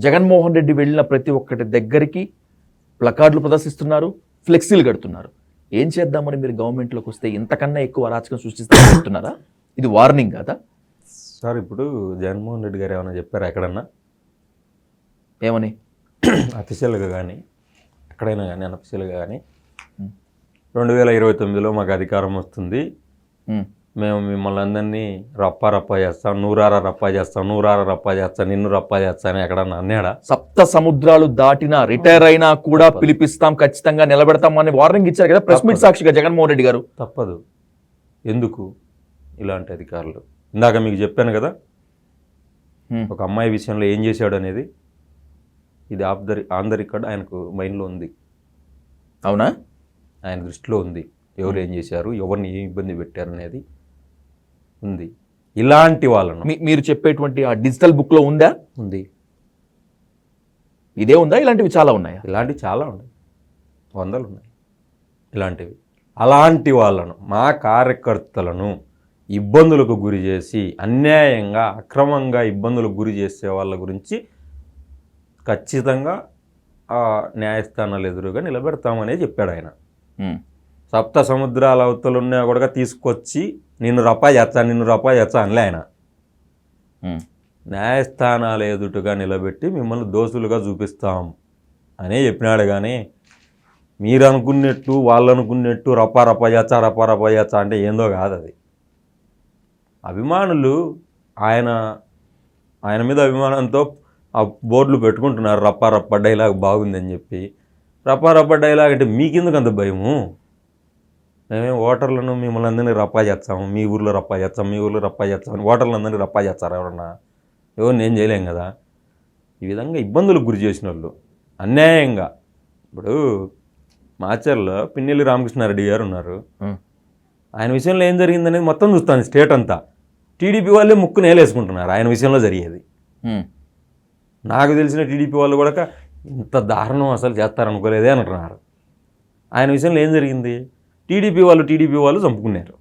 జగన్మోహన్ రెడ్డి వెళ్ళిన ప్రతి ఒక్కటి దగ్గరికి ప్లకార్డులు ప్రదర్శిస్తున్నారు, ఫ్లెక్సీలు కడుతున్నారు. ఏం చేద్దామని మీరు గవర్నమెంట్లోకి వస్తే ఇంతకన్నా ఎక్కువ అరాచకం సృష్టిస్తున్నారా? ఇది వార్నింగ్ కదా సార్? ఇప్పుడు జగన్మోహన్ రెడ్డి గారు ఏమైనా చెప్పారా ఎక్కడన్నా? ఏమని? అఫీషియల్గా కానీ ఎక్కడైనా కానీ అన్అఫీషియల్గా కానీ 2029లో మాకు అధికారం వస్తుంది, మేము మిమ్మల్ని అందరినీ రప్పా చేస్తాం, నూరారా రప్పా చేస్తాం, నూరారా రప్పా చేస్తాం, నిన్ను రప్పా చేస్తా అని ఎక్కడన్నా అన్నాడా? సప్త సముద్రాలు దాటినా రిటైర్ అయినా కూడా పిలిపిస్తాం, ఖచ్చితంగా నిలబెడతాం అని వార్నింగ్ ఇచ్చారు కదా ప్రెస్ మీట్ సాక్షిగా జగన్మోహన్ రెడ్డి గారు. తప్పదు. ఎందుకు ఇలాంటి అధికారులు? ఇందాక మీకు చెప్పాను కదా, ఒక అమ్మాయి విషయంలో ఏం చేశాడు అనేది. ఇది ఆన్ ద రికార్డ్ ఆయనకు మైండ్లో ఉంది. అవునా? ఆయన దృష్టిలో ఉంది ఎవరు ఏం చేశారు, ఎవరిని ఏం ఇబ్బంది పెట్టారు అనేది ఉంది. ఇలాంటి వాళ్ళను మీరు చెప్పేటువంటి ఆ డిజిటల్ బుక్ లో ఉందా? ఉంది. ఇదే ఉందా? ఇలాంటివి చాలా ఉన్నాయా? ఇలాంటివి చాలా ఉన్నాయి, 100 ఉన్నాయి ఇలాంటివి. అలాంటి వాళ్ళను, మా కార్యకర్తలను ఇబ్బందులకు గురి చేసి అన్యాయంగా అక్రమంగా ఇబ్బందులకు గురి చేసే వాళ్ళ గురించి ఖచ్చితంగా న్యాయస్థానాలు ఎదురుగా నిలబెడతామనే చెప్పాడు ఆయన. సప్త సముద్రాల అవతలున్నా కూడా తీసుకొచ్చి నిన్ను రప్పా చేస్తా అనలే ఆయన. న్యాయస్థానాల ఎదుటగా నిలబెట్టి మిమ్మల్ని దోషులుగా చూపిస్తాం అనే చెప్పినాడు. కానీ మీరు అనుకున్నట్టు వాళ్ళు అనుకున్నట్టు రప్పా చేస్తా అంటే ఏందో కాదు అది. అభిమానులు ఆయన మీద అభిమానంతో ఆ బోర్డులు పెట్టుకుంటున్నారు, రప్పా డైలాగ్ బాగుందని చెప్పి. రప్పా డైలాగ్ అంటే మీకెందుకు అంత భయము? మేమేం ఓటర్లను మిమ్మల్ని అందరినీ రప్పా చేస్తాము, మీ ఊర్లో రప్పా చేస్తాం, మీ ఊర్లో రప్పా చేస్తామని ఓటర్లు అందరినీ రప్పా చేస్తారు ఎవరన్నా? ఎవరిని ఏం చేయలేం కదా. ఈ విధంగా ఇబ్బందులకు గురి చేసిన వాళ్ళు అన్యాయంగా. ఇప్పుడు మాచర్లో పిన్నెల్లి రామకృష్ణారెడ్డి గారు ఉన్నారు. ఆయన విషయంలో ఏం జరిగిందనేది మొత్తం చూస్తాను స్టేట్ అంతా. టీడీపీ వాళ్ళే ముక్కు నేలేసుకుంటున్నారు ఆయన విషయంలో జరిగేది. నాకు తెలిసిన టీడీపీ వాళ్ళు కూడా ఇంత దారుణం అసలు చేస్తారనుకోలేదే అంటున్నారు. ఆయన విషయంలో ఏం జరిగింది? టీడీపీ వాళ్ళు చంపుకున్నారు.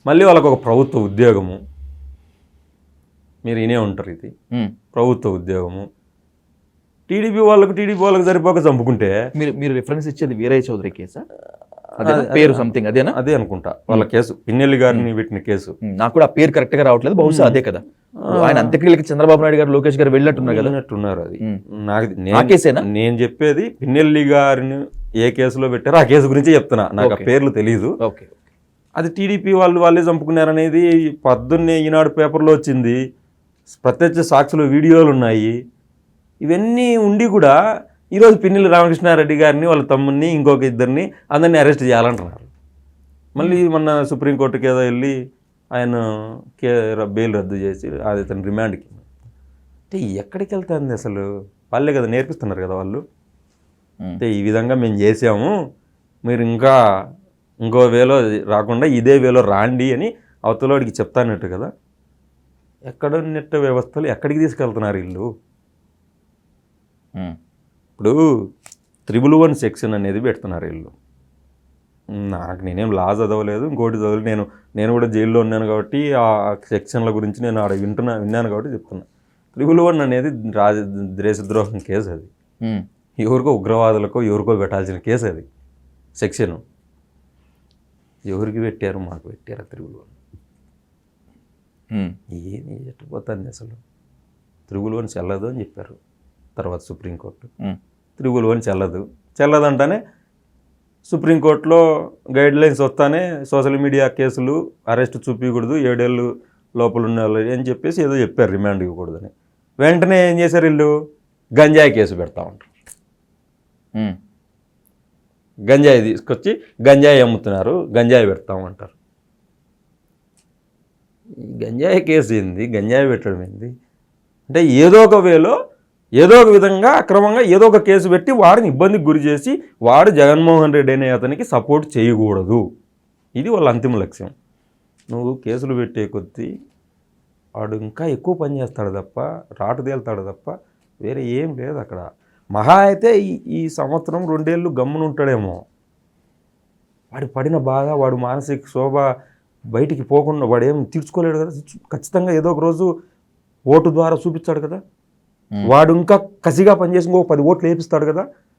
మళ్ళీ వాళ్ళకు ఒక ప్రభుత్వ ఉద్యోగము, మీరు వినే ఉంటారు, ఇది ప్రభుత్వ ఉద్యోగము. టీడీపీ వాళ్ళకు సరిపోక చంపుకుంటే మీరు రిఫరెన్స్ ఇచ్చేది వీరయ్య చౌదరి కేసా? పేరు సంథింగ్ అదేనా? అదే అనుకుంటా వాళ్ళ కేసు, పిన్నెల్లి గారిని పెట్టిన కేసు. నాకు కూడా ఆ పేరు కరెక్ట్ గా రావట్లేదు, బహుశా అదే కదా. ఆయన అంత్యక్రియలకి చంద్రబాబు నాయుడు గారు, లోకేష్ గారు వెళ్ళినట్టున్నారు. అది నాకు నేను చెప్పేది పిన్నెల్లి గారిని ఏ కేసులో పెట్టారో ఆ కేసు గురించి చెప్తున్నా, నాకు ఆ పేర్లు తెలీదు. అది టీడీపీ వాళ్ళే చంపుకున్నారనేది పొద్దున్నే ఈనాడు పేపర్లో వచ్చింది, ప్రత్యక్ష సాక్షులు వీడియోలు ఉన్నాయి. ఇవన్నీ ఉండి కూడా ఈరోజు పిన్నెల్లి రామకృష్ణారెడ్డి గారిని, వాళ్ళ తమ్ముడిని, ఇంకొక ఇద్దరిని అందరినీ అరెస్ట్ చేయాలంటున్నారు. మళ్ళీ మొన్న సుప్రీంకోర్టుకి ఏదో వెళ్ళి ఆయన బెయిల్ రద్దు చేసి అది తన రిమాండ్కి. అంటే ఎక్కడికి వెళ్తుంది అసలు? వాళ్ళే కదా నేర్పిస్తున్నారు కదా వాళ్ళు. అంటే ఈ విధంగా మేము చేసాము, మీరు ఇంకో వేలో రాకుండా ఇదే వేలో రాండి అని అవతలోడికి చెప్తానట్టు కదా. ఎక్కడున్నట్ట వ్యవస్థలు ఎక్కడికి తీసుకెళ్తున్నారు వీళ్ళు? ఇప్పుడు 311 సెక్షన్ అనేది పెడుతున్నారు వీళ్ళు. నేనేం లా చదవలేదు, ఇంకోటి చదవలేదు. నేను కూడా జైల్లో ఉన్నాను కాబట్టి ఆ సెక్షన్ల గురించి నేను ఆడ విన్నాను కాబట్టి చెప్తున్నా. 311 అనేది దేశద్రోహం కేసు. అది ఎవరికో ఉగ్రవాదులకో ఎవరికో పెట్టాల్సిన కేసు అది. సెక్షను ఎవరికి పెట్టారు? మాకు పెట్టారు 311. ఏమి ఎట్టుపోతుంది అసలు? 311 చెల్లదు అని చెప్పారు తర్వాత సుప్రీంకోర్టు. 311 చెల్లదంటానే సుప్రీంకోర్టులో గైడ్ లైన్స్ వస్తానే సోషల్ మీడియా కేసులు అరెస్ట్ చూపించకూడదు, 7 ఏళ్ళు లోపల ఉన్న వాళ్ళు అని చెప్పేసి ఏదో చెప్పారు, రిమాండ్ ఇవ్వకూడదని. వెంటనే ఏం చేశారు వీళ్ళు? గంజాయి కేసు పెడతా ఉంటారు. గంజాయి తీసుకొచ్చి గంజాయి అమ్ముతున్నారు, గంజాయి పెడతామంటారు. గంజాయి కేసు ఏంది? గంజాయి పెట్టడం ఏంది? అంటే ఏదో ఒక వేలో ఏదో ఒక విధంగా అక్రమంగా ఏదో ఒక కేసు పెట్టి వాడిని ఇబ్బందికి గురి చేసి వాడు జగన్మోహన్ రెడ్డి అనే అతనికి సపోర్ట్ చేయకూడదు. ఇది వాళ్ళ అంతిమ లక్ష్యం. నువ్వు కేసులు పెట్టే కొద్దీ వాడు ఇంకా ఎక్కువ పని చేస్తాడు తప్ప, రాటు తేలుతాడు తప్ప వేరే ఏం లేదు అక్కడ. మహా అయితే ఈ సంవత్సరం 2 ఏళ్ళు గమ్మునుంటాడేమో. వాడు పడిన బాధ, వాడు మానసిక శోభ బయటికి పోకుండా వాడు ఏం తీర్చుకోలేడు కదా. ఖచ్చితంగా ఏదో ఒక రోజు ఓటు ద్వారా చూపించాడు కదా, వాడు ఇంకా కసిగా పనిచేసి ఇంకో 10 ఓట్లు వేపిస్తాడు కదా.